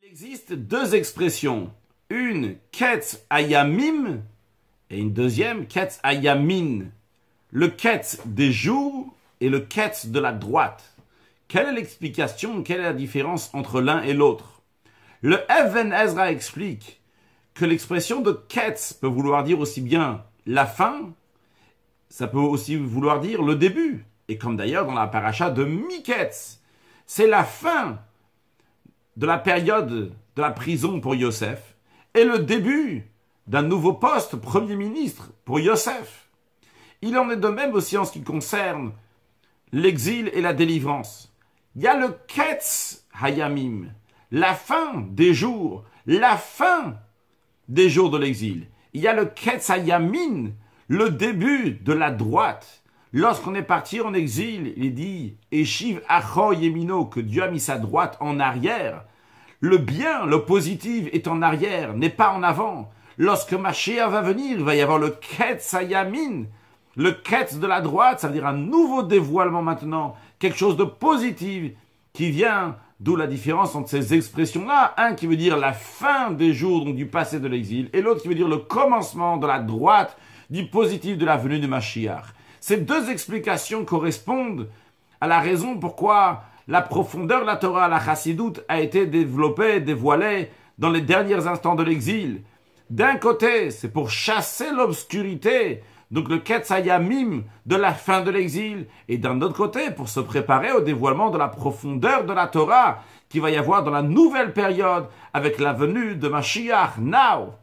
Il existe deux expressions, une Ketz Ayamim et une deuxième Ketz Ayamin. Le Ketz des jours et le Ketz de la droite. Quelle est l'explication, quelle est la différence entre l'un et l'autre? Le Even Ezra explique que l'expression de Ketz peut vouloir dire aussi bien la fin, ça peut aussi vouloir dire le début. Et comme d'ailleurs dans la paracha de Miketz, c'est la fin de la période de la prison pour Yosef et le début d'un nouveau poste Premier ministre pour Yosef. Il en est de même aussi en ce qui concerne l'exil et la délivrance. Il y a le Ketz Hayamim, la fin des jours de l'exil. Il y a le Ketz Hayamin, le début de la droite. Lorsqu'on est parti en exil, il dit « Eshiv Acho Yemino » que Dieu a mis sa droite en arrière. Le bien, le positif est en arrière, n'est pas en avant. Lorsque Mashiach va venir, il va y avoir le Ketz Hayamin, le Ketz de la droite, ça veut dire un nouveau dévoilement maintenant, quelque chose de positif qui vient, d'où la différence entre ces expressions-là. Un qui veut dire la fin des jours, donc du passé de l'exil, et l'autre qui veut dire le commencement de la droite, du positif de la venue de Mashiach. Ces deux explications correspondent à la raison pourquoi la profondeur de la Torah, la Chassidoute, a été développée, dévoilée dans les derniers instants de l'exil. D'un côté, c'est pour chasser l'obscurité, donc le Ketz Hayamim de la fin de l'exil, et d'un autre côté, pour se préparer au dévoilement de la profondeur de la Torah, qui va y avoir dans la nouvelle période avec la venue de Mashiach, now.